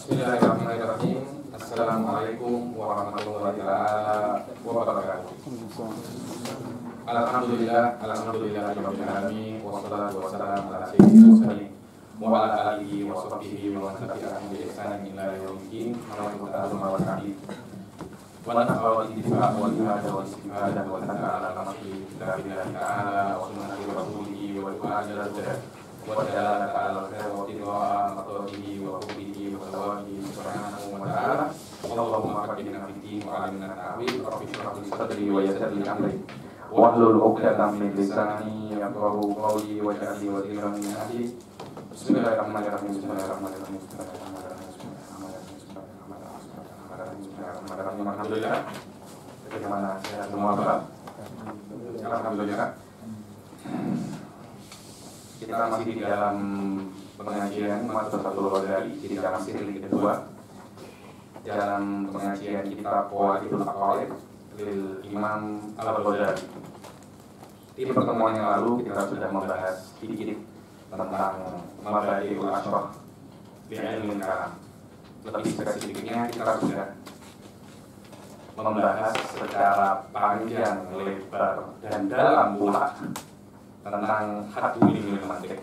Bismillahirrahmanirrahim. Assalamualaikum warahmatullahi wabarakatuh. Alhamdulillahirabbil alamin wassalatu wassalamu ala sayyidil mursalin wa ala alihi wa sahbihi wa man tabi'ahum bi ihsanin ila yaumil din. Wa nafa'u ittiba'a wal ihada wal istifadah wa ta'ala al-masih billahi ta'ala wa sunnati rasulihi wa al-ajal وَجَعَلَ تَعَالَى الْخَيْرَ وَتِرْوَاءَ مَطْرَبِهِ وَحُبِّهِ وَثَوَابِهِ سُبْحَانَهُ وَتَعَالَى اللهم فَقِّهْنَا فِي الدِّينِ وَعَلِّمْنَا التَّأْوِيلَ رَبِّ اشْرَحْ لِي صَدْرِي وَيَسِّرْ لِي أَمْرِي وَاحْلُلْ عُقْدَةً مِنْ لِسَانِي يَفْقَهُوا قَوْلِي وَاجْعَل لي وَزِيرًا مِنْ أَهْلِي Bismillahirrahmanirrahim. Alhamdulillah. Bagaimana sehat semua, Pak? Alhamdulillah. Kita masih di dalam pengajian Madrasatul Ghazali, di dalam siri kedua dalam pengajian kitab Qawaidul Aqaid lil Imam Al-Ghazali. Di pertemuan yang lalu kita sudah membahas sedikit tentang Mabadi'ul Ashrah bi Ilmil Kalam. Lebih spesifiknya kita sudah membahas secara panjang, lebar, dan dalam pula tentang haddu ilmil mantiq,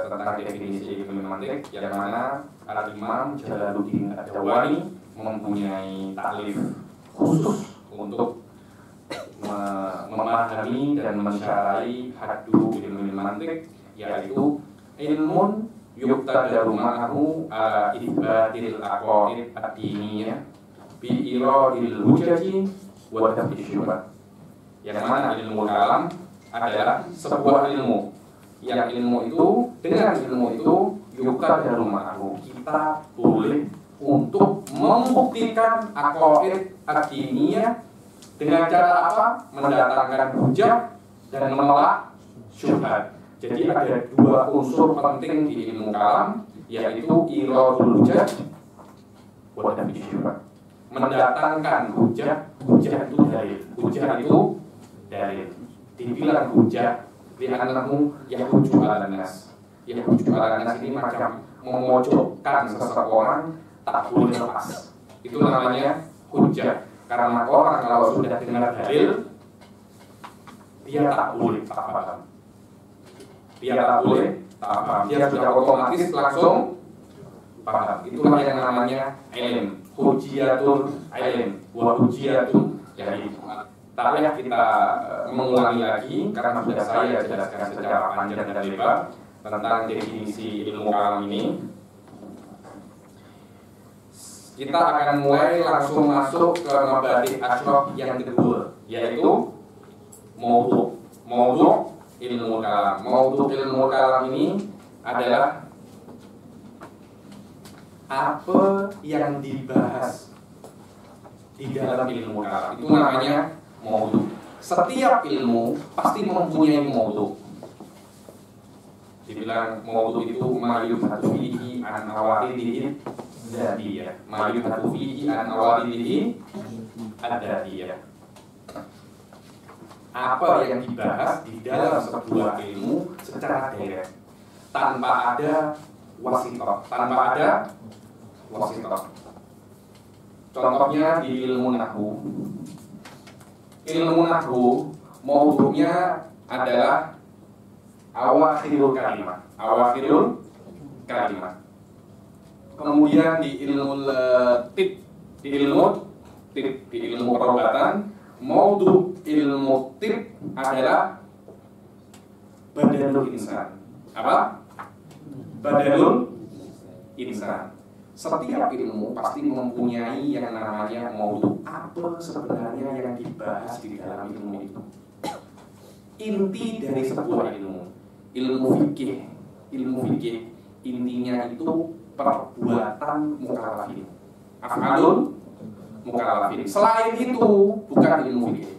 tentang definisi ilmil mantiq, yang mana Al-Imam Jalaluddin Ad-Dawani mempunyai taklif khusus untuk memahami dan mensyarahi haddu ilmil mantiq, yaitu ilmun yuqtadaru ma'ahu ala itsbatil aqaid ad-diniyah bi iradil hujaji wa daf'i syubhat. Yang mana ilmu kalam adalah sebuah ilmu yang dengan ilmu itu yuqtadaru ma'ahu, kita boleh untuk membuktikan aqaid ad-diniyah dengan cara apa? Mendatangkan hujah dan menolak syubhat. Jadi ada dua unsur penting di ilmu kalam, yaitu iradul hujah wa daf'i syubhat. Mendatangkan hujah itu dalil. Hujah itu dalil. Dibilang hujah li'annahu yahuju 'alan nas. Yahuju 'alan nas ini macam memojokkan seseorang, tak boleh lepas. Itu namanya hujah. Karena orang kalau sudah dengar dalil, dia tak boleh tak paham. Dia tak boleh tak paham. Dia sudah otomatis langsung paham. Itulah yang namanya ilm. Hujiyatul ilm wa hujiyatul jahil. Tak payah kita mengulangi lagi karena sudah saya jelaskan secara panjang dan lebar tentang definisi ilmu kalam ini. Kita akan mulai langsung masuk ke mabadi' ashraf yang kedua, yaitu maudhu' ilmu kalam. Maudhu' ilmu kalam ini adalah apa yang dibahas di dalam ilmu kalam. Itu namanya maudhu'. Setiap ilmu pasti mempunyai maudhu'. Dibilang maudhu' itu ma yuhaddu fihi an awaidihi dzatiyah. Ma yuhaddu fihi an awaidihi ad-dzatiyah. Apa yang dibahas di dalam sebuah ilmu secara direct, tanpa ada wasithah, Contohnya di ilmu nahwu. Ilmu nahwu maudhu'nya adalah awakhirul kalimat. Kemudian di ilmu perobatan, maudhu' ilmu tib adalah badanul insan. Apa? Badanul insan. Setiap ilmu pasti mempunyai yang namanya maudhu'. Apa sebenarnya yang dibahas di dalam ilmu itu? Inti dari sebuah ilmu fikih intinya itu perbuatan mukallafin, af'alul mukallafin. Selain itu bukan ilmu fikih.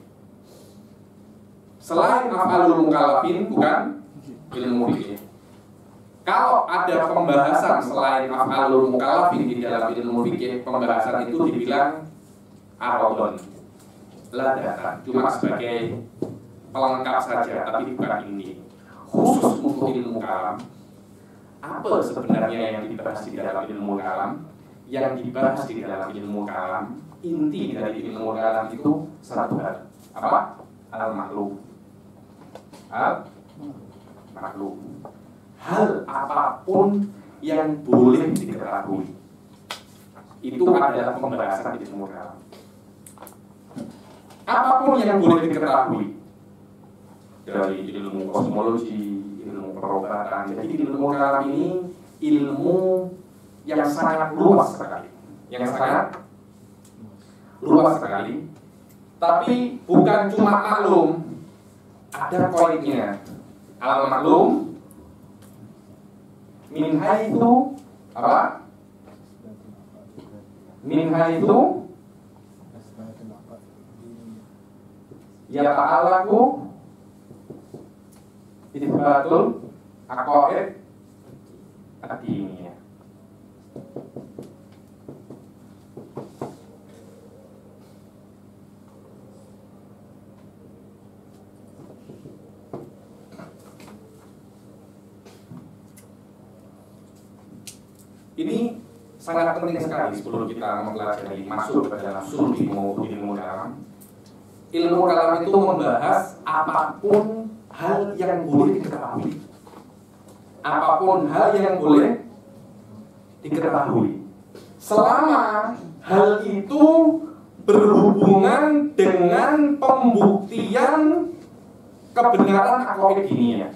Selain af'alul mukallafin bukan ilmu fikih. Kalau ada pembahasan selain af'alul mukallafin di dalam ilmu fikih, pembahasan itu dibilang aradon, ladatan, cuma sebagai pelengkap saja, tapi bukan inti. Khusus untuk ilmu kalam, apa sebenarnya yang dibahas di dalam ilmu kalam? Yang dibahas di dalam ilmu kalam, inti dari ilmu kalam itu satu hal. Apa? Al-maklum. Al-maklum. Hal apapun yang boleh diketahui. Itu adalah pembahasan ilmu kalam. Apapun yang boleh diketahui, dari ilmu kosmologi, ilmu perobatan. Jadi ilmu kalam ini ilmu yang sangat luas sekali, tapi bukan cuma maklum, ada koinnya. Al-maklum min haitsu apa? Min haitsu yata'allaqu itsbatul aqaid ad-diniyah. Ini sangat penting sekali sebelum kita mempelajari masuk ke dalam sulul ilmu kalam. Ilmu kalam itu membahas apapun hal yang boleh diketahui. Apapun hal yang boleh diketahui. Selama hal itu berhubungan dengan pembuktian kebenaran aqaid diniyah.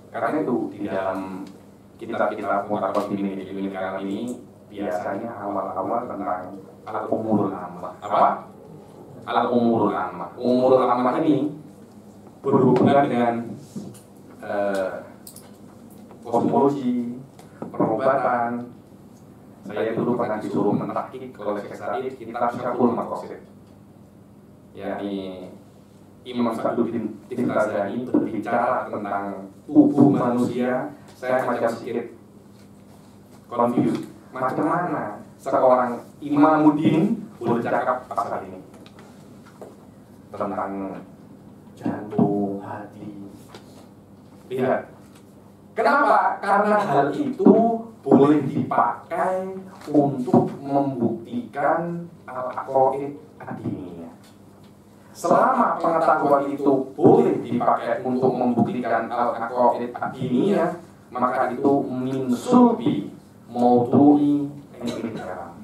Karena itu di dalam kitab-kitab muqaddimin ilmu kalam ini biasanya awal-awal tentang al-umurul ammah. Apa? Al-umurul ammah. Umurul ammah ini berhubungan dengan kosmologi, perobatan. Saya dulu pernah disuruh menahqiq oleh Syekh Said kitab Syarhul Maqasid. Yakni Imam Saduddin Tifrazani berbicara tentang tubuh manusia. Saya macam sedikit confused. Macam mana seorang Imamuddin boleh cakap pasal ini tentang jantung, hati. Lihat, kenapa? Karena hal itu boleh dipakai untuk membuktikan al-aqaid ad-diniyah. Selama pengetahuan itu boleh dipakai untuk membuktikan al-aqaid ad-diniyah, maka itu min sulbi maudhu'i ilmu kalam.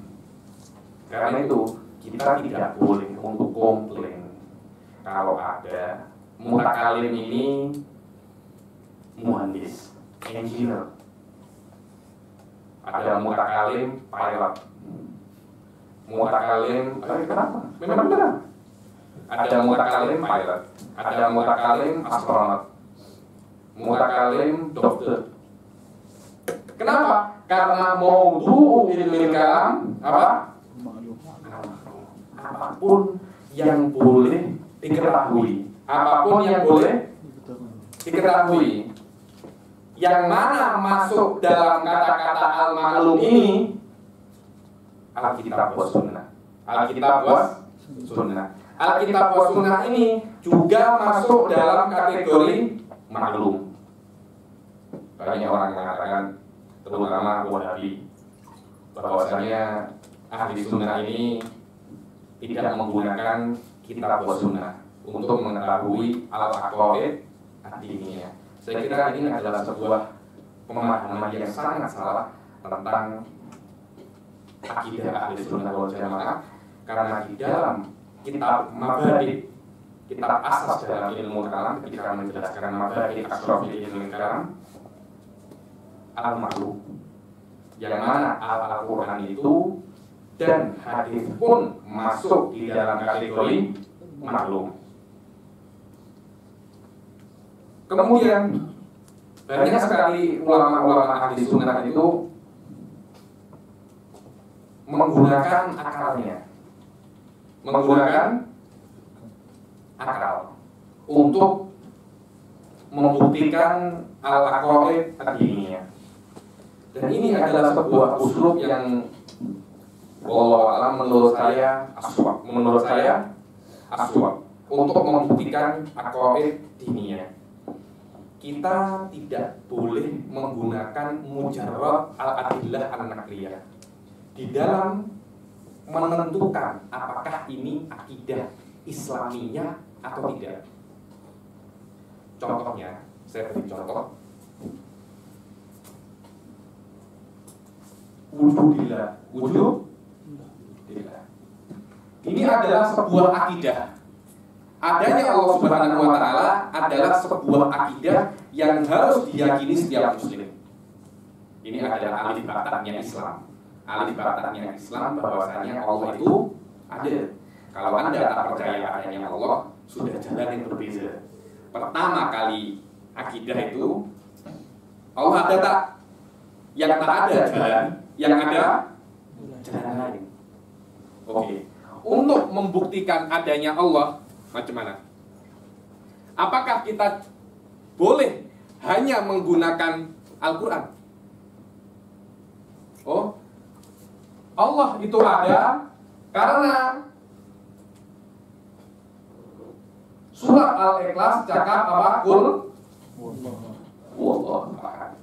Karena itu kita tidak boleh untuk komplain kalau ada mutakalim ini muhandis, engineer, ada mutakalim pilot, mutakalim kenapa? Memang benar. Ada mutakalim pilot, ada mutakalim astronot, mutakalim dokter. Kenapa? Karena maudhu ilmu kalam apa? Apapun yang boleh diketahui, apapun yang boleh diketahui, yang mana masuk dalam kata-kata al-ma'lum ini Alkitab wa Sunnah. Alkitab wa Sunnah. Alkitab wa Sunnah ini juga masuk dalam kategori maklum. Banyak orang mengatakan, terutama Wahabi, bahwasanya ahli sunnah ini tidak menggunakan kitab wa sunnah untuk mengetahui al-aqaid ad-diniyah. Saya kira ini adalah sebuah pemahaman yang sangat salah tentang akidah ahli sunnah wal jamaah, karena di dalam kitab mabadi, kitab asas dalam ilmu kalam, ketika menjelaskan mabadi asraf ilmu kalam, al-maklum, yang mana Al-Quran itu dan hadis pun masuk di dalam kategori maklum. Kemudian banyak sekali ulama-ulama ahli sunnah itu menggunakan akalnya, menggunakan akal untuk membuktikan al-aqaid ad-diniyah. Dan ini adalah sebuah uslub yang wallahu a'lam menurut saya aswab untuk membuktikan aqaid diniyah. kita tidak boleh menggunakan mujarrad al-adillah an-naqliyah di dalam menentukan apakah ini akidah Islamiyah atau tidak. Contohnya, saya beri contoh. Wujudillah. Ini adalah sebuah akidah. Adanya Allah Subhanahu wa Ta'ala adalah sebuah akidah yang harus diyakini setiap muslim. Ini adalah alif batannya Islam. Alif batannya Islam bahwasanya Allah itu ada. Kalau Anda tak percaya adanya Allah, sudah jalan yang berbeza. Pertama kali akidah itu Allah ada tak? Yang tak ada jalan, yang ada jalan lain. Oke. Untuk membuktikan adanya Allah, macam mana? Apakah kita boleh hanya menggunakan Al-Quran? Oh, Allah itu ada karena surat Al-Ikhlas cakap apa? Qul huwallahu ahad.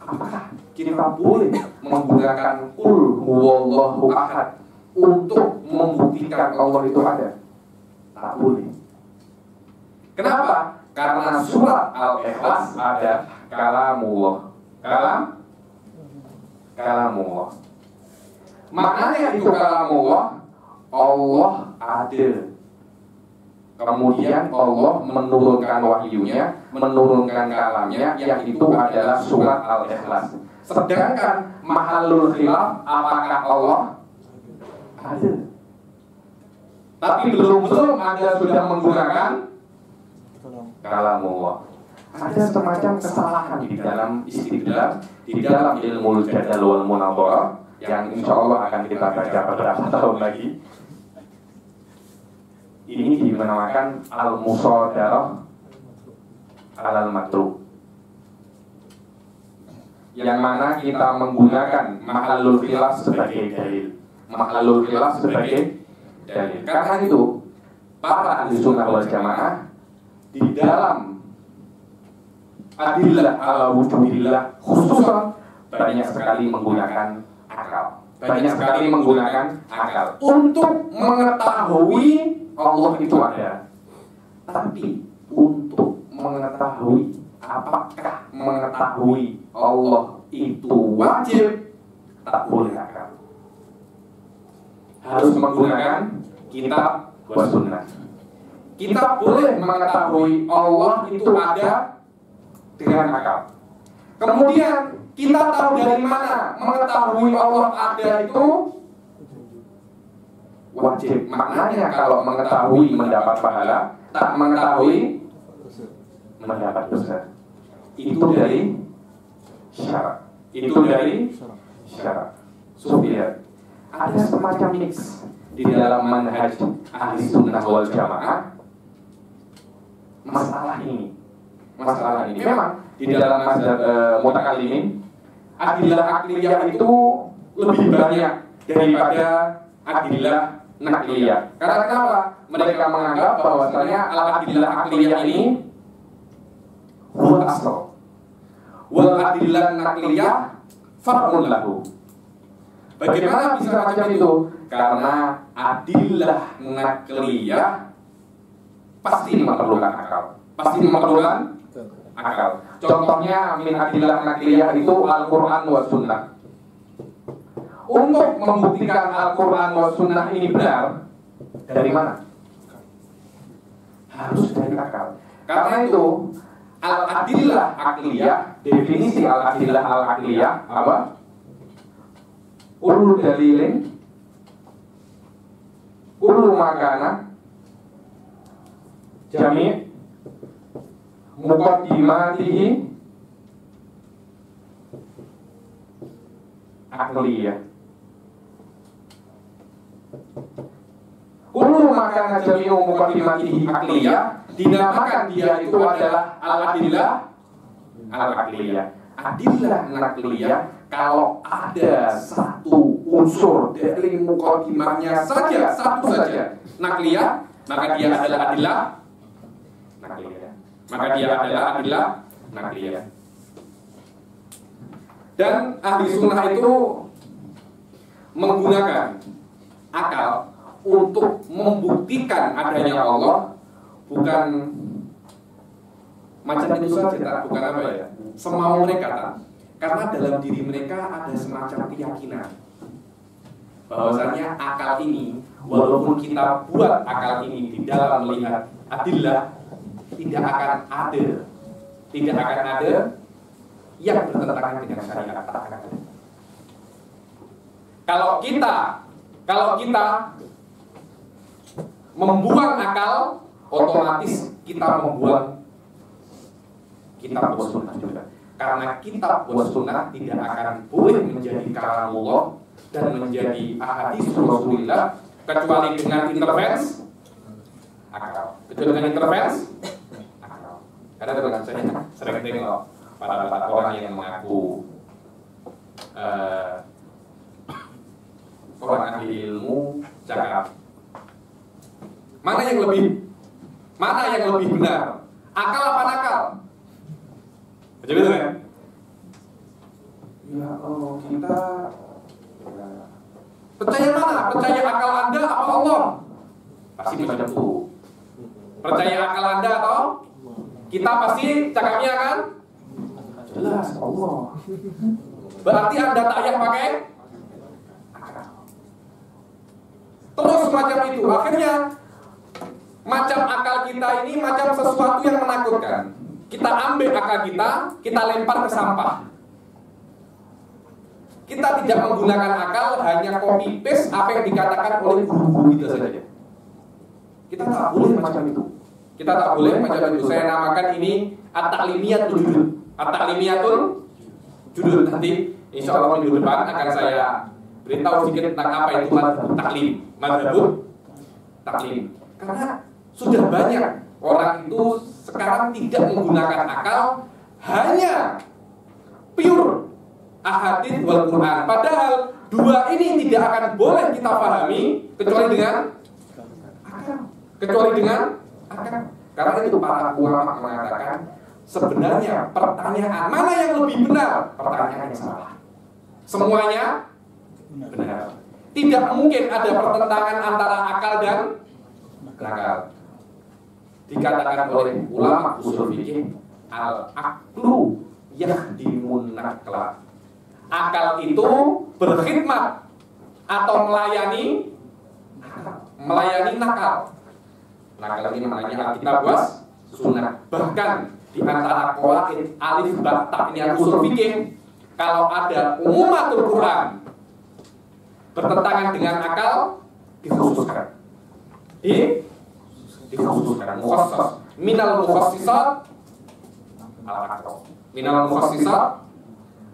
Apakah kita boleh menggunakan Qul huwallahu ahad untuk membuktikan Allah itu ada? Tak boleh. Kenapa? Karena surat Al-Ikhlas ada kalamullah. Kalamullah. Maknanya itu kalamullah, Allah ada. Kemudian Allah menurunkan wahyunya, menurunkan kalamnya, yang itu adalah surat Al-Ikhlas. Sedangkan mahallul khilaf, apakah Allah ada? Tapi belum Anda sudah menggunakan kalamullah. Ada semacam kesalahan di dalam istidlal, di dalam ilmu jadal wal munadharah yang insya Allah akan kita baca beberapa tahun lagi. Ini dinamakan al-musadarah al-matruk, yang mana kita menggunakan mahallul khilaf sebagai dalil. Mahallul khilaf sebagai dalil. Karena itu para ahli sunnah wal jamaah di dalam adillah ala wujudillah khususan banyak sekali menggunakan akal. Banyak sekali menggunakan akal untuk mengetahui Allah itu ada. Tapi untuk mengetahui apakah mengetahui Allah itu wajib, tak boleh akal. Harus menggunakan kitab wa sunnah. Kita boleh mengetahui Allah itu ada dengan akal. Kemudian kita tahu dari mana mengetahui Allah ada itu wajib. Maknanya kalau mengetahui mendapat pahala, tak mengetahui mendapat dosa. Itu dari syarat. Itu dari syarat. Sufyan, ada semacam mix di dalam manhaj ahli sunnah wal jamaah masalah ini. Memang di dalam mazhab mutakallimin adillah akliyah itu lebih banyak daripada adillah nakliyah. Karena kenapa? Mereka menganggap bahwasanya al-adillah akliyah ini wal asl, wal adillah nakliyah far'un lahu. Bagaimana bisa macam itu? Karena adillah nakliyah pasti memerlukan akal. Contohnya min adillah nakliyah itu Al-Quran wa sunnah. Untuk membuktikan Al-Quran wa sunnah ini benar, dari mana? Harus dari akal. Karena itu al-adillah akliyah, definisi al-adillah al-akliyah apa? Kullu dalilin, kullu makana, jami' muqaddimatihi akliyah. Kullu makana jami'u muqaddimatihi akliyah, dinamakan dia itu adalah al-adillah al-akliyah. Adillah nakliyah, kalau ada satu unsur dari muqaddimahnya saja, satu saja nakliyah, maka dia adalah adillah nakliyah. maka dia adalah adillah nakliyah. Dan ahli sunnah itu menggunakan akal untuk membuktikan adanya Allah, bukan macam itu saja, bukan apa ya, semau mereka tak. Karena dalam diri mereka ada semacam keyakinan bahwasanya akal ini, walaupun kita buat akal ini di dalam melihat adillah, tidak akan ada yang bertentangan dengan syariat. Kalau kita membuang akal, otomatis kita membuang kitab wa sunnah juga. Karena kitab wa sunnah tidak akan boleh menjadi kalamullah dan menjadi ahadits Rasulullah kecuali dengan intervensi akal. Karena dengan saya sering tengok para orang yang mengaku orang ahli ilmu cakap, mana yang lebih benar, akal apa nakal? Macam itu kan? Ya Allah, kita percaya mana? Percaya akal Anda apa Allah? Pasti macam itu. Percaya akal Anda atau kita pasti cakapnya kan? Jelas Allah. Berarti Anda tak payah pakai akal. Terus macam itu. Akhirnya macam akal kita ini macam sesuatu yang menakutkan. Kita ambil akal kita lempar ke sampah. Kita tidak menggunakan akal, hanya copy paste apa yang dikatakan oleh guru-guru kita saja. Kita tak boleh macam itu. Saya namakan ini at-ta'limiyatul judul. At-ta'limiyatul judul. Nanti insya Allah minggu depan akan saya beritahu sedikit tentang apa itu madhabut taklim. Karena sudah banyak orang itu sekarang tidak menggunakan akal, hanya pure ahadits wal Quran. Padahal dua ini tidak akan boleh kita pahami kecuali dengan akal. Karena itu para ulama mengatakan sebenarnya pertanyaan mana yang lebih benar, pertanyaan yang salah. Semuanya benar. Tidak mungkin ada pertentangan antara akal dan nakal. Dikatakan oleh ulama usul fikih, al-aqlu yahdimun nakla. Akal itu berkhidmat atau melayani nakal. Nakal ini namanya Alkitab was sunnah. Bahkan di antara qawaid alif ba ta ini usul fikih, kalau ada umumatul Quran bertentangan dengan akal, dikhususkan. Dikhususkan mukhassas minal mukhassisat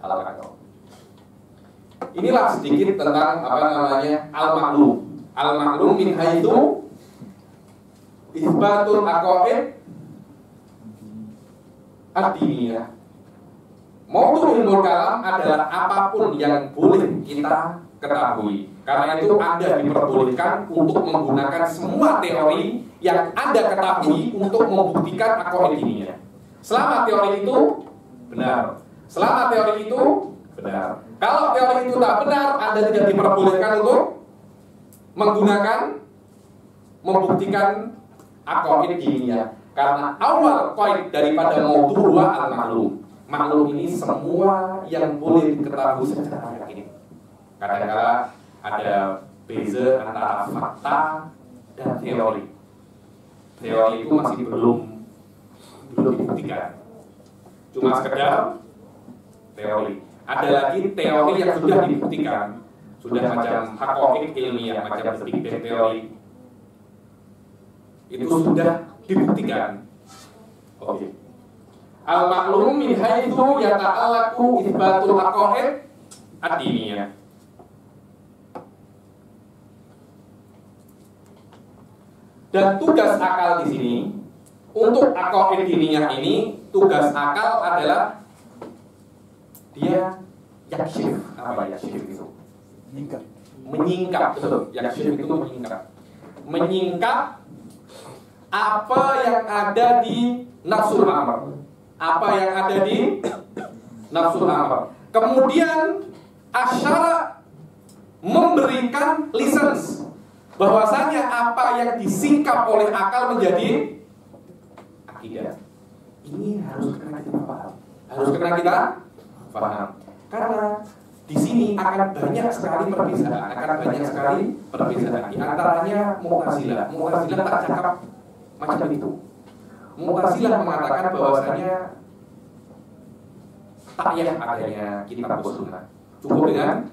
al-aql. Inilah sedikit tentang al-ma'lum min haitsu isbatul aqaid ad-diniyah. Maudu ilmu kalam adalah apapun yang boleh kita ketahui. Karena itu Anda diperbolehkan untuk menggunakan semua teori yang Anda ketahui untuk membuktikan aqaid diniyah. Selama teori itu benar. Kalau teori itu tak benar, Anda tidak diperbolehkan untuk membuktikan aqaid diniyah. Karena awal qaid daripada maudhu wa al-ma'lum. Maklum ini semua yang boleh diketahui secara yakin. Kadang-kadang ada beza antara fakta dan teori. Teori itu masih belum dibuktikan. Cuma sekedar teori. Ada lagi teori yang sudah dibuktikan, sudah macam haqaiq ilmiah, macam Big Bang teori. Itu sudah dibuktikan. Oke. Al-ma'lum min haitsu yata'allaqu itsbatul aqaid ad-diniyah. Dan tugas akal di sini untuk aqaid diniyah ini, tugas akal adalah dia yakshif. Apa yakshif itu? Menyingkap, betul. Yakshif itu menyingkap. Menyingkap apa yang ada di nafsul amar. Apa yang ada di nafsul amar. Kemudian asyara memberikan lisensi bahwasanya apa yang disingkap oleh akal menjadi akidah. Ini harus kena kita paham. Harus kena kita paham. Karena di sini akan banyak sekali perbedaan, Di antaranya Mu'tazilah. Mu'tazilah tak cakap macam itu. Mu'tazilah mengatakan bahwasanya tak payah adanya kitab sunnah. Cukup dengan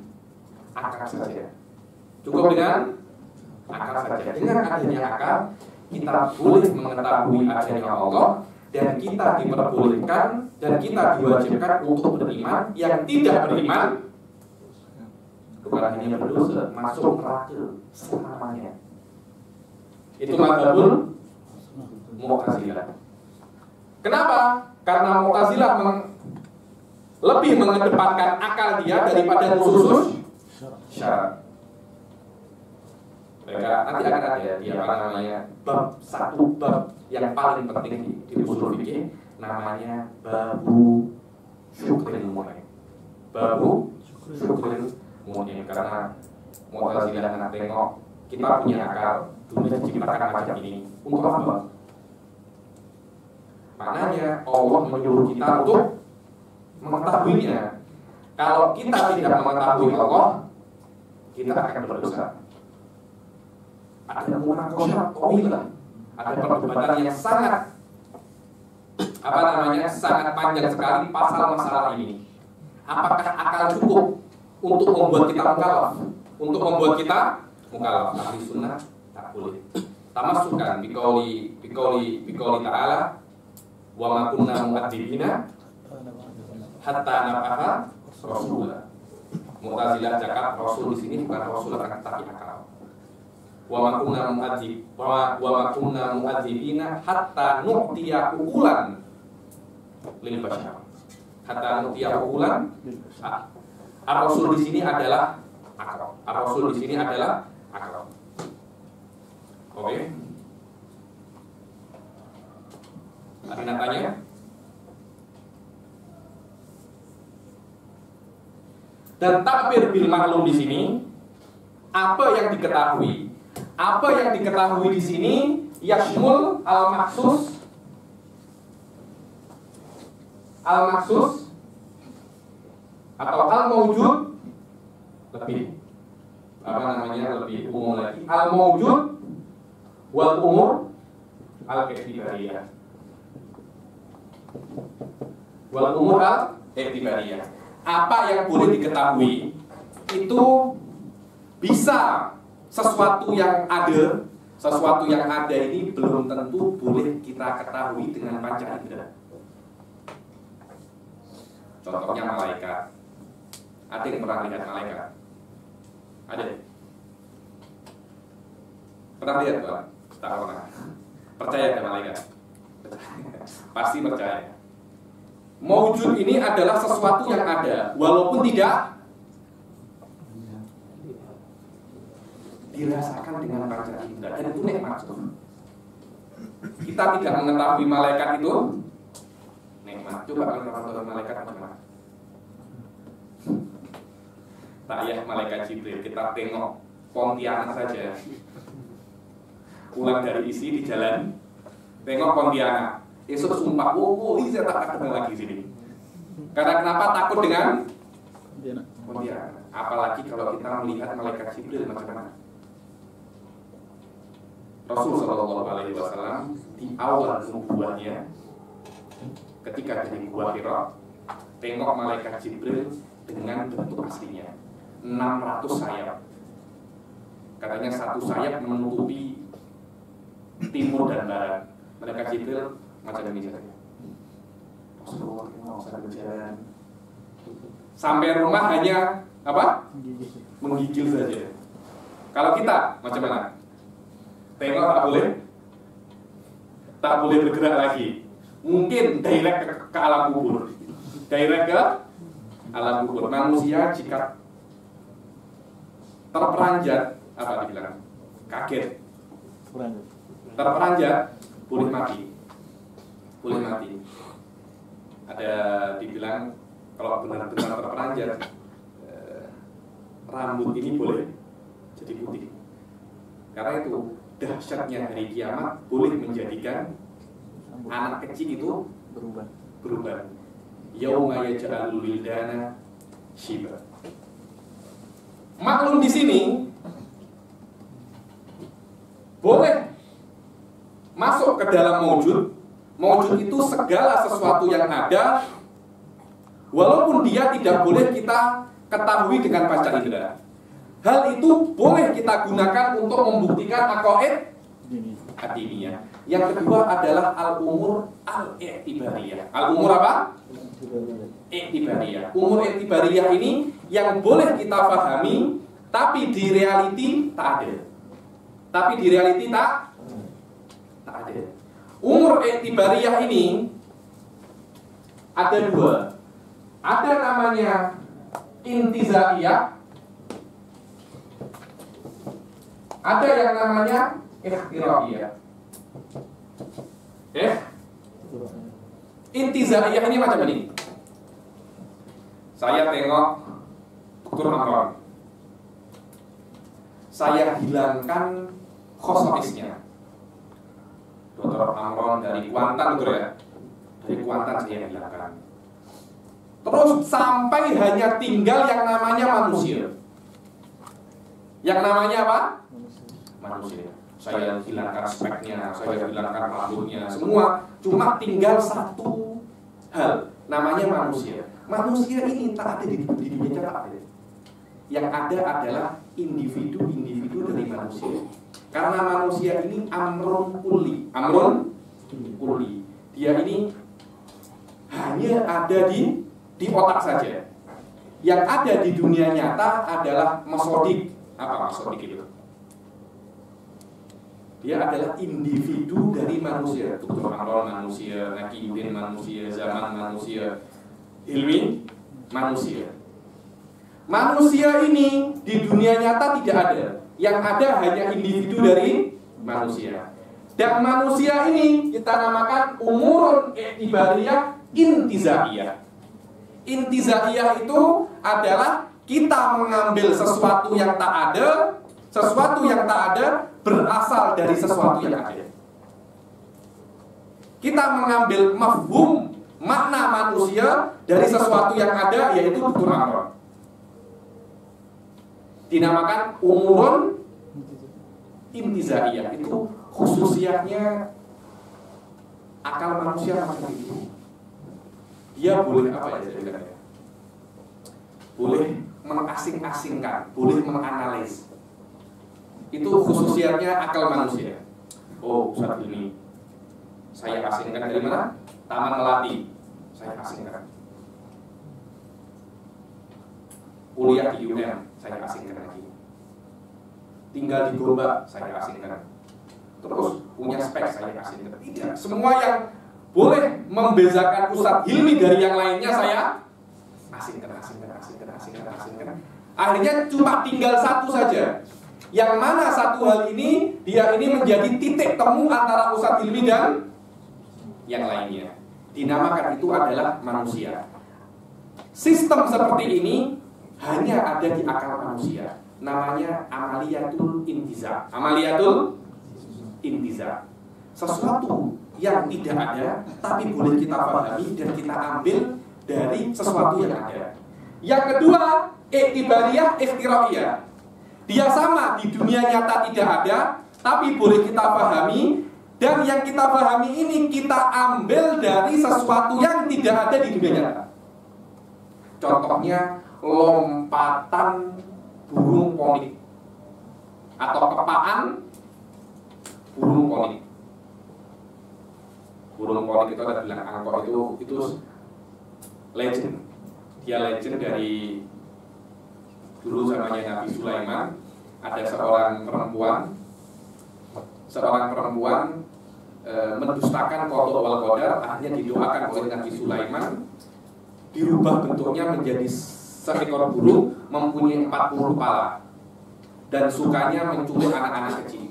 akal saja. Dengan adanya akal, kita boleh mengetahui adanya Allah, dan kita diperbolehkan dan kita diwajibkan untuk beriman. Yang tidak beriman bukan hanya berdosa, masuk neraka selamanya. Itu mazhabul Mu'tazilah. Kenapa? Karena Mu'tazilah lebih mengedepankan akal dia daripada nusus syarat. Mereka nanti akan ada satu bab yang paling penting di usul fikih, namanya babu syukril mu'min. Babu syukril mu'min. Karena Mu'tazilah nak tengok kita punya akal, dunia diciptakan macam ini untuk apa? Maknanya Allah menyuruh kita untuk mengetahuinya. Kalau kita tidak mengetahui Allah, kita akan berdosa. Ada munakasyah tawilah, ada perdebatan yang sangat sangat panjang sekali pasal masalah ini. Apakah akal cukup untuk membuat kita mukallaf? Ahli sunnah tak boleh. Tamassukan biqauli ta'ala, wa ma kunna mu'adzibina hatta nab'atha rasula. Mu'tazilah cakap Rasul di sini bukan Rasul akan tapi akal. Wa ma kunna mu'adzibina hatta nu'tiya uqulan lil bashar. Hatta nu'tiya uqulan. Ar-Rasul di sini adalah akal. Oke. Ada yang tanya? Dan takbir bil maklum di sini apa yang diketahui? Apa yang diketahui di sini yashmul al-maksus atau al-mawjud, lebih lebih umum lagi, al-mawjud wal umur al-i'tibariyah. Wal umur al-i'tibariyah. Apa yang boleh diketahui itu bisa sesuatu yang ada ini belum tentu boleh kita ketahui dengan panca indera. Contohnya malaikat. Ada yang pernah lihat malaikat? Ada? Pernah lihat Pak? Tak pernah. Percaya dengan malaikat? Pasti percaya. Maujud ini adalah sesuatu yang ada, walaupun tidak dirasakan dengan panca indera, dan itu nikmat. Kita tidak mengetahui malaikat itu nikmat. Coba kalau mengetahui malaikat nikmat. Tak ya malaikat Jibril, kita tengok Pontianak saja. Pulang dari isi di jalan, tengok Pontianak. Esok sumpah, saya tak ketemu lagi sini. Karena kenapa? Takut dengan Pontianak. Apalagi kalau kita melihat malaikat Jibril macam mana. Rasulullah SAW di awal nubuatnya, ketika di Gua Hira, tengok malaikat Jibril dengan bentuk aslinya 600 sayap. Katanya satu sayap menutupi timur dan barat. Malaikat Jibril macam ini saja. Rasulullah berjalan sampai rumah hanya apa? Menggigil saja. Kalau kita macam mana? Tengok tak boleh bergerak lagi. Mungkin direct ke alam kubur. Direct ke alam kubur. Manusia jika terperanjat, apa dibilang? Kaget. Terperanjat boleh mati. boleh mati. Ada dibilang kalau benar-benar terperanjat, rambut ini boleh jadi putih. Karena itu dahsyatnya hari kiamat boleh menjadikan anak kecil itu berubah. Yauma yaj'alul wildana shiba. Maklum di sini boleh masuk ke dalam maujud. Maujud itu segala sesuatu yang ada, walaupun dia tidak boleh kita ketahui dengan panca indera. Hal itu boleh kita gunakan untuk membuktikan aqaid ad-diniyah. Yang kedua adalah al-umur al-i'tibariyah. Al-umur apa? I'tibariyah. Umur i'tibariyah ini yang boleh kita pahami, tapi di realiti tak ada. Tak ada. Umur i'tibariyah ini ada dua. Ada namanya intizaiyah, ada yang namanya ikhtiraiyah. Intizaiyah ini macam ini. Saya tengok Dr. Amron, saya hilangkan khosoisnya. Dr. Amron dari Kuantan, betul ya? Dari Kuantan saya hilangkan. Terus sampai hanya tinggal yang namanya manusia. Yang namanya apa? Manusia. Saya hilangkan speknya, saya hilangkan rambutnya, semua. Cuma tinggal satu hal, namanya manusia. Manusia ini tak ada di dunia nyata. Yang ada adalah individu-individu dari manusia. Karena manusia ini amrun kulli. Dia ini hanya ada di otak saja. Yang ada di dunia nyata adalah masodik. Apa masodik itu? Dia adalah individu dari manusia. Dr. Amron manusia, Nakiuddin manusia, Zaman manusia, Hilmi manusia. Manusia ini di dunia nyata tidak ada. Yang ada hanya individu dari manusia. Dan manusia ini kita namakan umurun i'tibariyah intizaiyah. Intizaiyah itu adalah kita mengambil sesuatu yang tak ada, berasal dari sesuatu yang ada. Kita mengambil mafhum, makna manusia dari sesuatu yang ada, yaitu Dr. Amron. Dinamakan umurun intizaiyah. Itu khususiyatnya akal manusia macam itu. Dia boleh apa ya jadi? Boleh mengasing-asingkan, boleh menganalisis. Itu khususiyatnya akal manusia. Oh, Ustaz ini saya asingkan dari mana? Taman Melati. Saya asingkan. Kuliah di UNM, saya asingkan lagi. Tinggal di Gombak, saya asingkan. Terus punya spek, saya asingkan. Tidak, semua yang boleh membezakan Ustaz Hilmi dari yang lainnya saya asingkan. Akhirnya cuma tinggal satu saja. Yang mana satu hal ini, dia ini menjadi titik temu antara Ustaz Hilmi dan yang lainnya. Dinamakan itu adalah manusia. Sistem seperti ini hanya ada di akal manusia. Namanya amaliyatul intiza. Sesuatu yang tidak ada, tapi boleh kita pahami dan kita ambil dari sesuatu yang ada. Yang kedua, i'tibariyah ikhtiraiyah. Dia sama, di dunia nyata tidak ada, tapi boleh kita pahami. Dan yang kita pahami ini kita ambil dari sesuatu yang tidak ada di dunia nyata. Contohnya lompatan burung ponik atau kepaan burung ponik. Burung ponik itu ada bilang angkor itu legend. Dia legend dari dulu zamannya Nabi Sulaiman. Ada seorang perempuan mendustakan qada wal qadar, akhirnya didoakan oleh Nabi Sulaiman, dirubah bentuknya menjadi seekor burung mempunyai 40 kepala dan sukanya menculik anak-anak kecil.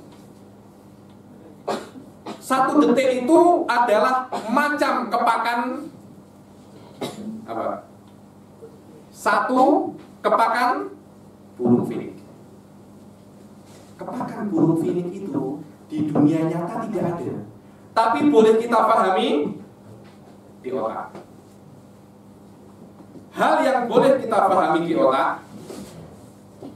1 detik itu adalah macam kepakan apa? 1 kepakan burung finik. Kepakan burung finik itu di dunia nyata tidak ada, tapi boleh kita pahami di otak. Hal yang boleh kita pahami di otak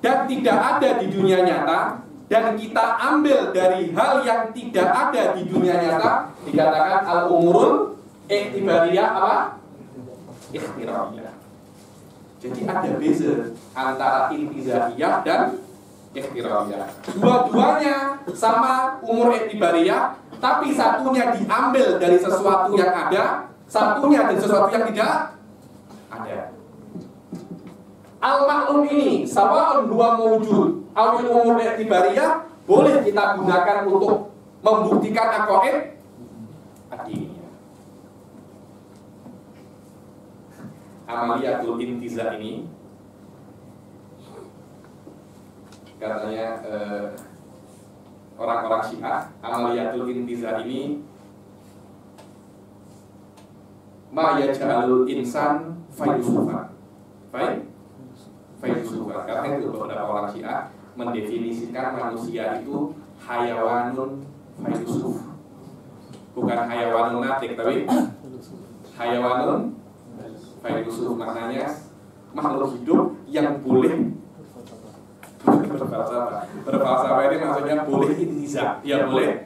dan tidak ada di dunia nyata, dan kita ambil dari hal yang tidak ada di dunia nyata, dikatakan al-umurul iktibariyah apa? Ikhtirabiyah. Jadi ada beza antara intizaiyah dan ikhtirabiyah. Dua-duanya sama umur iktibariyah, tapi satunya diambil dari sesuatu yang ada, satunya dari sesuatu yang tidak ada. Al-maklum ini sawa'un huwa mawjud awil umur iktibariyah boleh kita gunakan untuk membuktikan aqaid adiniyah. Amaliyatul intiza ini katanya orang-orang Syiah, amaliyatul intiza ini ma yaj'alul insan fayusufa. Fayusufa. Karena itu beberapa orang Syiah mendefinisikan manusia itu hayawanun fayusuf. Bukan hayawanun natik, tapi hayawanun fayusuf, maknanya makhluk hidup yang boleh berfalsafah. Ini maksudnya boleh intiza. Dia boleh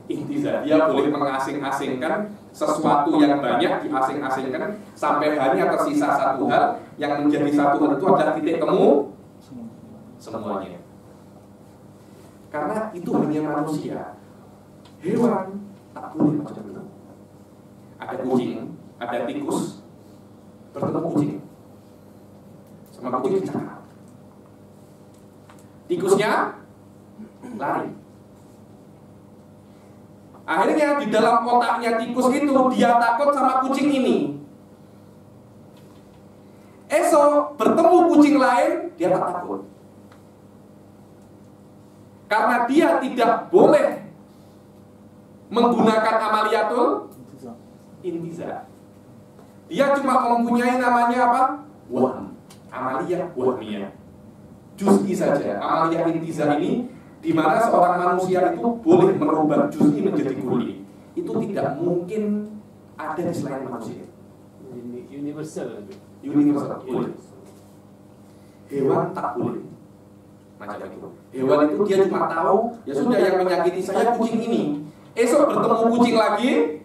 intiza. Dia boleh mengasing-asingkan sesuatu yang banyak, diasing-asingkan sampai hanya tersisa satu hal yang menjadi satu hal itu adalah titik temu semuanya. Karena itu hanya manusia. Hewan tak boleh macam itu. Ada kucing, ada tikus, bertemu kucing sama kucing dicakar, tikusnya lari. Akhirnya di dalam otaknya tikus itu dia takut sama kucing ini. Esok bertemu kucing lain dia tak takut, karena dia tidak boleh menggunakan amaliyatul intiza. Dia cuma mempunyai namanya apa? Wahm. Amaliyah wahmiyah. Juz'i saja. Amaliyah intiza ini di mana seorang manusia itu boleh merubah juz'i menjadi kulli. Itu tidak mungkin ada di selain manusia. Universal. Universal. Boleh. Hewan tak boleh. Macam itu. Hewan itu dia cuma tahu, ya sudah yang menyakiti saya kucing ini. Esok bertemu kucing lagi,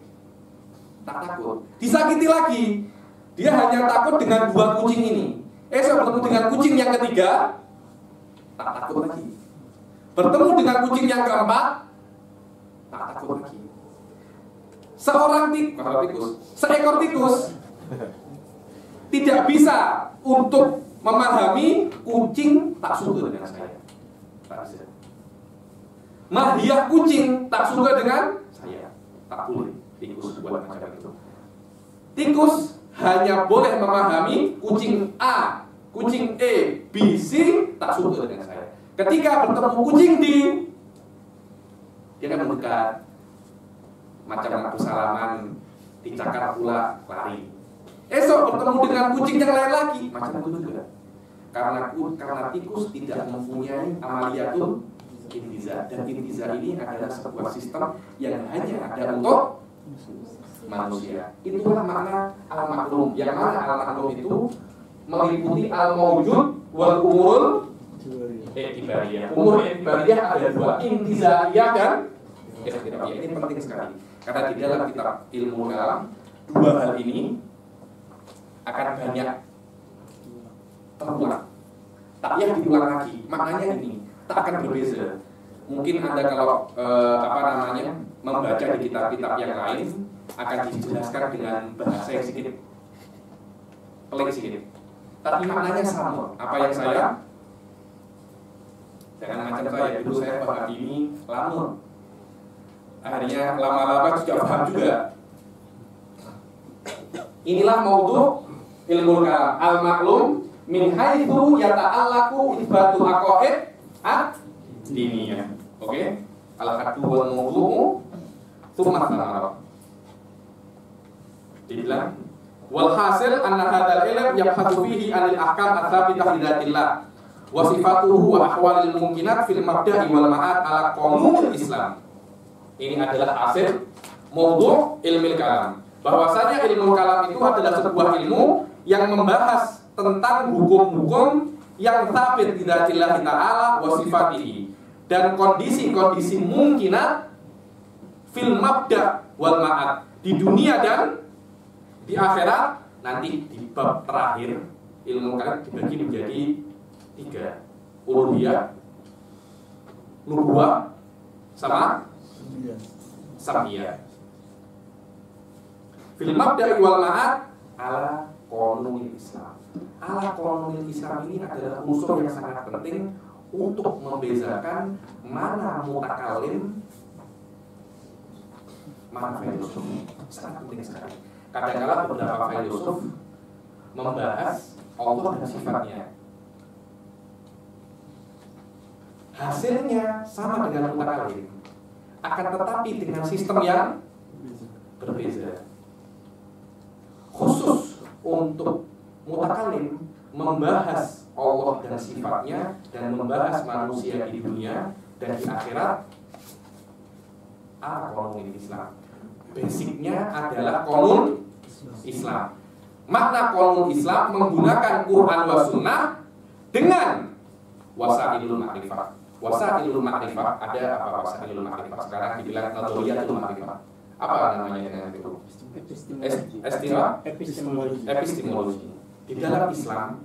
tak takut. Disakiti lagi, dia hanya takut dengan 2 kucing ini. Esok bertemu dengan kucing yang ketiga, tak takut lagi. Bertemu dengan kucing yang keempat, tak takut lagi. Seekor tikus tidak bisa untuk memahami kucing tak suka dengan saya. Tak bisa. Mahiyah kucing tak suka dengan saya. Tak boleh tikus buat macam itu. Tikus hanya boleh memahami kucing A, kucing E, B, C tak suka dengan saya. Ketika bertemu kucing D, dia akan mendekat, macam aku salaman, dicakar pula, lari. Esok bertemu dengan kucing yang lain lagi, macam itu juga. Karena tikus tidak mempunyai amaliyatul intiza, dan intiza ini adalah sebuah sistem yang hanya ada untuk manusia. Itulah makna al-maklum. Yang mana al-maklum itu meliputi al-mawjud wal umurul iktibariyah. Umur iktibariyah ada 2, intizaiyah dan ikhtirabiyah. Ini penting sekali karena di dalam kitab ilmu kalam 2 hal ini akan banyak terulang. Tak payah diulang lagi. Maknanya ini tak akan berbeza. Mungkin Anda kalau membaca di kitab-kitab yang lain akan dijelaskan dengan bahasa yang sedikit pelik sedikit. Tapi maknanya sama. Apa yang saya, jangan macam saya dulu saya paham ini lama. Akhirnya lama-lama sudah paham juga. Inilah maudhu ilmu kalam al-maklum min haitsu yata'allaqu itsbatul aqaid ad-diniyah. Oke? Al-haddu wal mawdu'u tsumma thamara. Dibilang walhasil anna hadzal ilm yabhatsu fihi anil ahkam ats-tsabitah li dzatillah wa sifatuhu wa ahwalil mumkinat fil mabda'i wal ma'ad ala qanunil Islam. Ini adalah hasil maudhu' ilmu kalam. Bahwasanya ilmu kalam itu adalah sebuah ilmu yang membahas tentang hukum-hukum yang tsabit li dzatillah ta'ala wa sifatihi dan kondisi-kondisi mungkinat fil mabda' wal ma'ad, di dunia dan di akhirat. Nanti di bab terakhir ilmu kalam dibagi menjadi 3, uluhiyah, nubuwah, sama samiyah. Fil mabda'i wal ma'ad ala qanunil Islam. Ala qanunil Islam ini adalah unsur yang sangat penting untuk membedakan mana mutakalim, mana filosof. Sangat penting sekali. Kadang-kadang beberapa filosof membahas Allah dan sifatnya. Hasilnya sama dengan mutakalim, akan tetapi dengan sistem yang berbeda. Khusus untuk mutakalim membahas Allah dan sifatnya dan membahas manusia di dunia dan di akhirat. Qanun Islam. Basicnya adalah qanun Islam. Makna qanun Islam menggunakan Quran wa sunnah dengan wasailul ma'rifah. Wasailul ma'rifah, ada apa wasailul ma'rifah? Sekarang dibilang nadhariyatul ma'rifah. Apa namanya dengan itu? Epistemologi. Di dalam Islam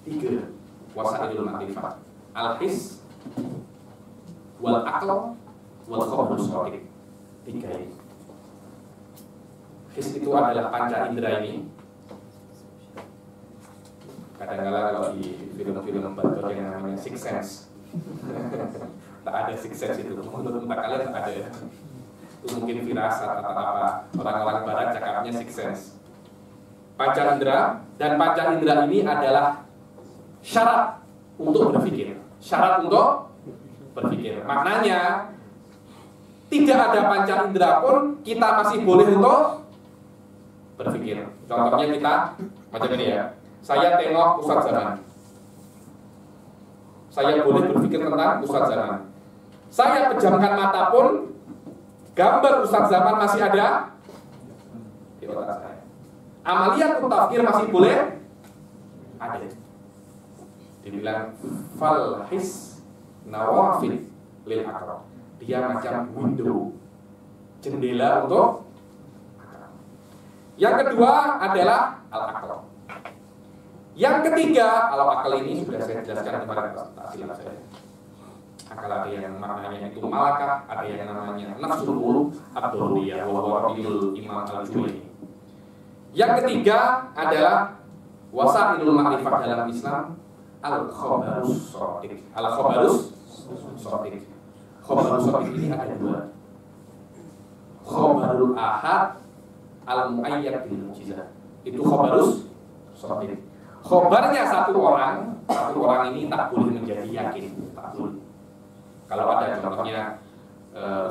3 wasailul ma'rifah: al-his, wal aql, wal khabrus shadiq. 3 ini. His itu adalah panca indera ini. Kadang-kadang kalau di film-film barat yang namanya Six Sense, tak ada Six Sense itu. Menurut kalian tak ada ya? Itu mungkin firasat atau apa. Orang-orang barat cakapnya Six Sense. Panca indera, dan panca indera ini adalah syarat untuk berpikir. Syarat untuk berpikir. Maknanya tidak ada panca indera pun kita masih boleh untuk berpikir. Contohnya kita macam ini ya. Saya tengok Ustadz Zaman, saya boleh berpikir tentang Ustadz Zaman. Saya pejamkan mata pun gambar Ustadz Zaman masih ada di otak saya. Amaliyat tafkir masih boleh ada. Dibilang fal his nawafid lil akram. Dia macam window, jendela untuk akal. Yang kedua adalah al-akal. Yang ketiga, kalau akal ini sudah saya jelaskan kemarin tafsir saya. Akal ada yang maknanya itu malakah, ada yang namanya nafsul qulub ad-daruriyah wa huwa rabiul imam al-Juwayni. Yang ketiga adalah wasailul ma'rifah dalam Islam al-khabarus shadiq. Al-khabarus shadiq. Khabarus shadiq ini ada 2. Khabarul ahad al-muayyad bil mujizat. Itu khabarus shadiq. Khabarnya satu orang ini tak boleh menjadi yakin, tak boleh. Kalau ada contohnya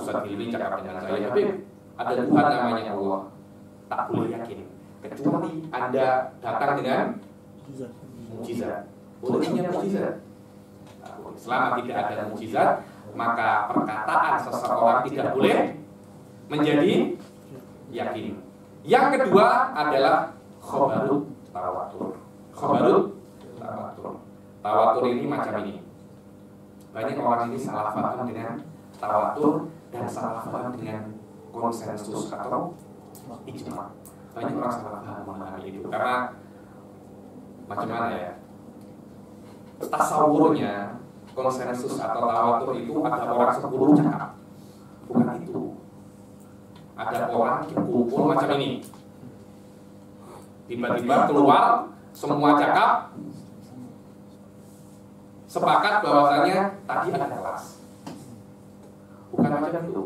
Ustadz Hilmi cakap dengan saya, tapi ada Tuhan namanya Allah, tak boleh yakin kecuali Anda datang dengan mukjizat. Bolehnya mukjizat. Selama tidak ada mukjizat, maka perkataan seseorang tidak boleh menjadi yakin. Yang kedua adalah khabarut tawatur. Khabarut tawatur. Tawatur ini macam ini. Banyak orang ini salah paham dengan tawatur dan salah paham dengan konsensus atau ijma. Banyak orang salah paham mengenai itu karena macam mana ya? Tasawurnya konsensus atau tawatur itu ada orang 10 cakap. Bukan itu. Ada orang kumpul macam ini. Tiba-tiba keluar semua cakap sepakat bahwasanya tadi ada kelas. Bukan macam itu.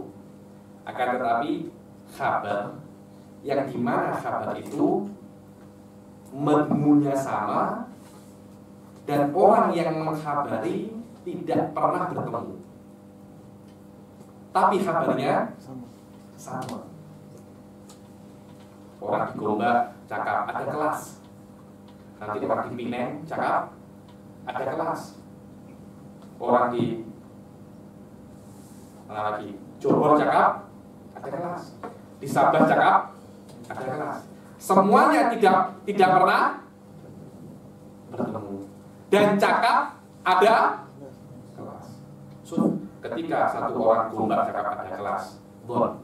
Akan tetapi khabar yang dimana khabar itu madmunnya sama dan orang yang mengkhabari tidak pernah bertemu. tapi kabarnya sama. Orang di Gombak cakap ada kelas, nanti orang di Pineng cakap ada kelas, orang di mana lagi Johor cakap ada kelas, di Sabah cakap ada kelas. Semuanya tidak pernah bertemu dan cakap ada kelas. So, ketika satu orang Gombak cakap ada kelas, bon.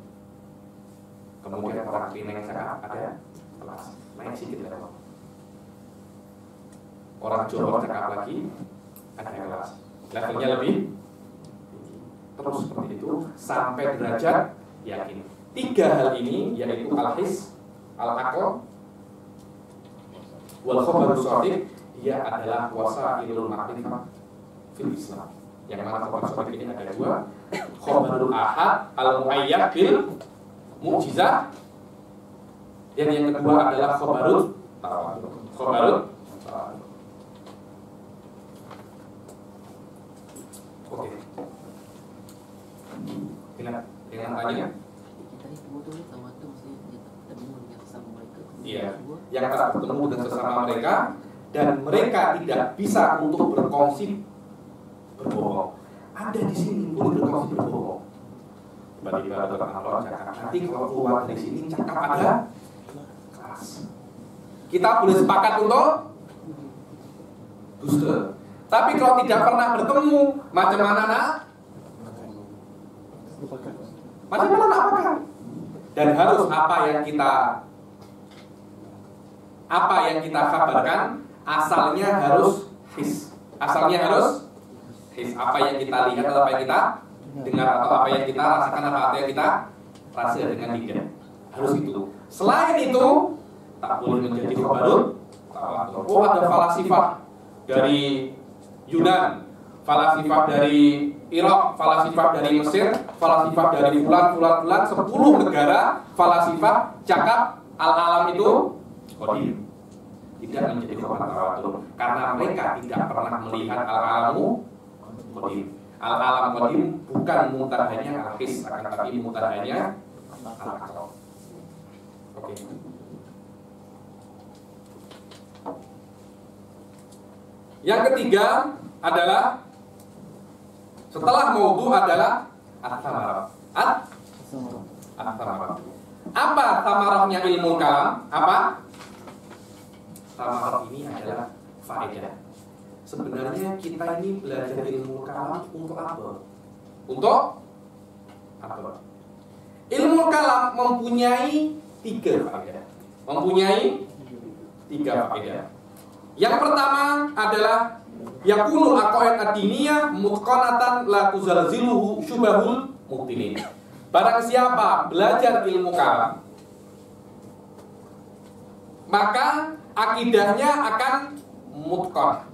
Kemudian orang Pineng cakap ada kelas, naik sedikit level. Orang Johor cakap lagi ada kelas, levelnya lebih terus seperti itu sampai derajat yakin. 3 hal ini yaitu al-his, al-aql, wal khabarus shadiq, dia adalah wasailul ma'rifah fil Islam. Yang mana khabar shadiq ini ada 2, khabarul ahad al-muayyad bil mukjizah, dan yang kedua adalah khobarul tawatur. Oke. Dengan tanya? Iya. Yang tak bertemu dengan sesama mereka dan mereka tidak bisa untuk berkongsi berbohong. Ada di sini boleh berkongsi berbohong. Tiba-tiba ada orang cakap, nanti kalau keluar dari sini cakap ada kelas. Kita boleh sepakat untuk dusta. Tapi kalau tidak pernah bertemu, macam mana nak? Macam mana nak pakai? Dan harus apa yang kita kabarkan, asalnya harus his. Asalnya harus his. Apa yang kita lihat atau apa yang kita dengar atau apa yang kita rasakan atau apa yang kita rasa dengan lidah, harus itu. Selain itu tak boleh menjadi khabarul tawatur. Oh, ada falasifah dari Yunan, falasifah dari Irak, falasifah dari Mesir, falasifah dari fulan 10 negara, falasifah cakap al-alam itu qadim. Tidak menjadi khabar tawatur karena mereka tidak pernah melihat al-alamu qadim. Al-alam qadim bukan mutahanya al-his, akan tapi mutahanya al-aql. Oke. Yang ketiga adalah setelah maudhu adalah at-thamarah. At-thamarah. Apa thamarahnya ilmu kalam? Apa? Thamarah ini adalah faedah. Sebenarnya kita ini belajar ilmu kalam untuk apa? Untuk apa? Ilmu kalam mempunyai 3 faedah. Yang pertama adalah yakunu aqaid ad-diniyah mutqanatan la tuzalziluhu syubahul mubtilin. Barang siapa belajar ilmu kalam, maka akidahnya akan mutqan.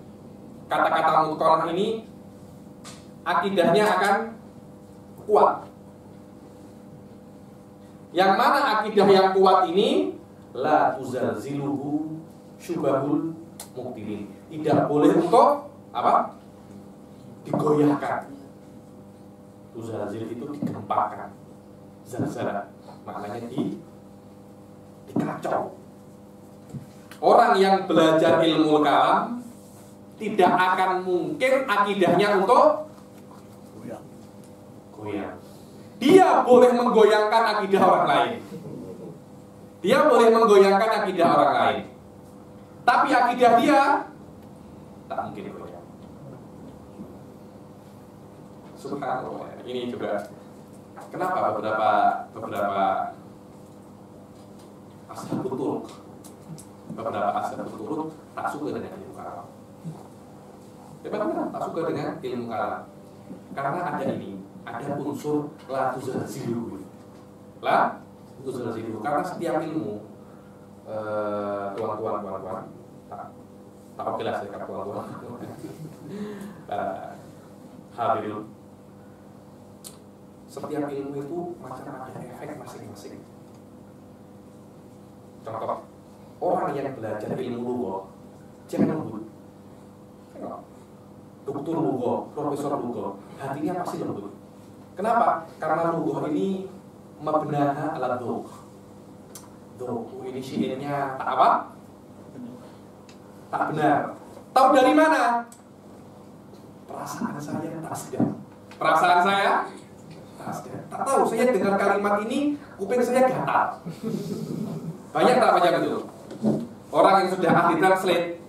Kata-kata mutqan ini akidahnya akan kuat. Yang mana akidah yang kuat ini la tuzalziluhu syubahul mubtilin. Tidak boleh untuk apa? Digoyahkan. Tuzalzil itu digempakan. Zalzala maknanya dikacau. Orang yang belajar ilmu kalam tidak akan mungkin akidahnya untuk goyang. Dia boleh menggoyangkan akidah orang lain. Tapi akidah dia tak mungkin goyang. Subhanallah. Ini juga kenapa beberapa ashabul turuq tak suka dengan ilmu kalam. Tak suka dengan ilmu kalam. Karena ada unsur la tuzalzilu. Karena setiap ilmu tuan-tuan tak jelas ya tuan-tuan. Hadirun. Setiap ilmu itu macam ada efek masing-masing. Contoh, orang yang belajar ilmu lugha jangan lembut. Dokter lugha, profesor lugha, hatinya pasti lembut. Kenapa? Karena lugah ini mabnaha ala dzauq. Dzauq ini syiirnya tak apa? Tak benar. Tahu dari mana? Perasaan saya tak sedap. Perasaan saya tak sedap. Tak tahu, saya dengar kalimat ini kuping saya gatal. Banyak tak macam itu? Orang yang sudah ahli translate,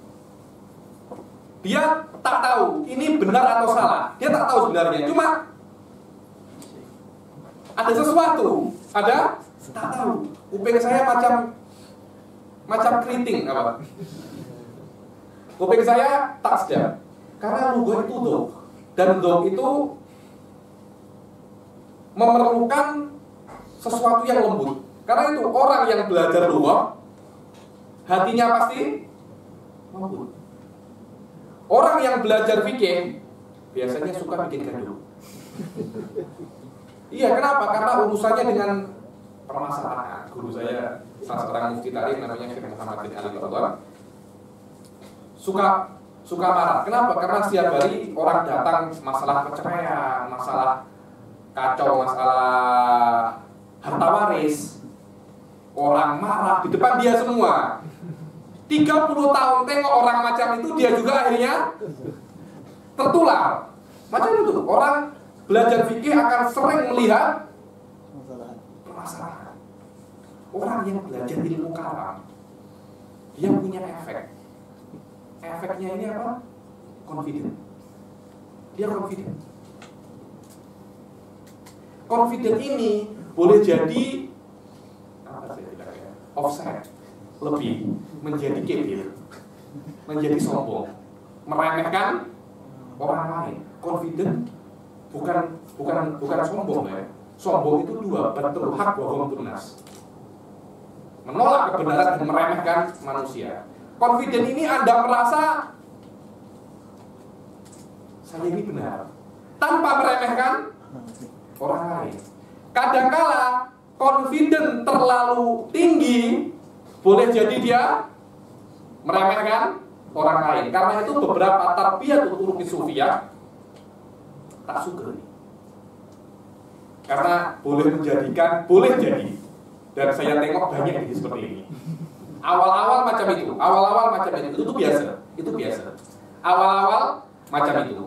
dia tak tahu ini benar atau salah. Dia tak tahu sebenarnya. Cuma ada sesuatu, ada tak tahu. Kuping saya macam keriting apa? Kuping saya tak sedap. Karena lugah itu dzauq, dan dzauq itu memerlukan sesuatu yang lembut. Karena itu orang yang belajar lugah hatinya pasti lembut. Orang yang belajar fikih biasanya suka bikin gaduh. Iya, kenapa? Karena urusannya dengan permasalahan. Guru saya, salah seorang mufti tarikh namanya Syekh Muhammad bin Ali Al-Qadar, suka marah. Kenapa? Karena setiap hari orang datang masalah perceraian, masalah kacau, masalah harta waris. Orang marah di depan dia semua. 30 tahun tengok orang macam itu, dia juga akhirnya tertular. Macam itu, orang belajar fikih akan sering melihat permasalahan. Orang yang belajar ilmu kalam, dia punya efek. Efeknya ini apa? Confident. Dia confident. Confident ini boleh jadi apa saya bilangnya? Offset, lebih menjadi kibir, menjadi sombong, meremehkan orang lain. Confident bukan sombong ya. Sombong itu dua, batul haq wa ghamtun nas. Menolak kebenaran dan meremehkan manusia. Confident ini Anda merasa saya ini benar tanpa meremehkan orang lain. Kadangkala confident terlalu tinggi boleh jadi dia meremehkan orang lain. Karena itu beberapa tarbiyah turuq sufiyah tak suka. Karena boleh jadi, dan saya tengok banyak seperti ini. Awal-awal macam itu biasa. Awal-awal macam itu.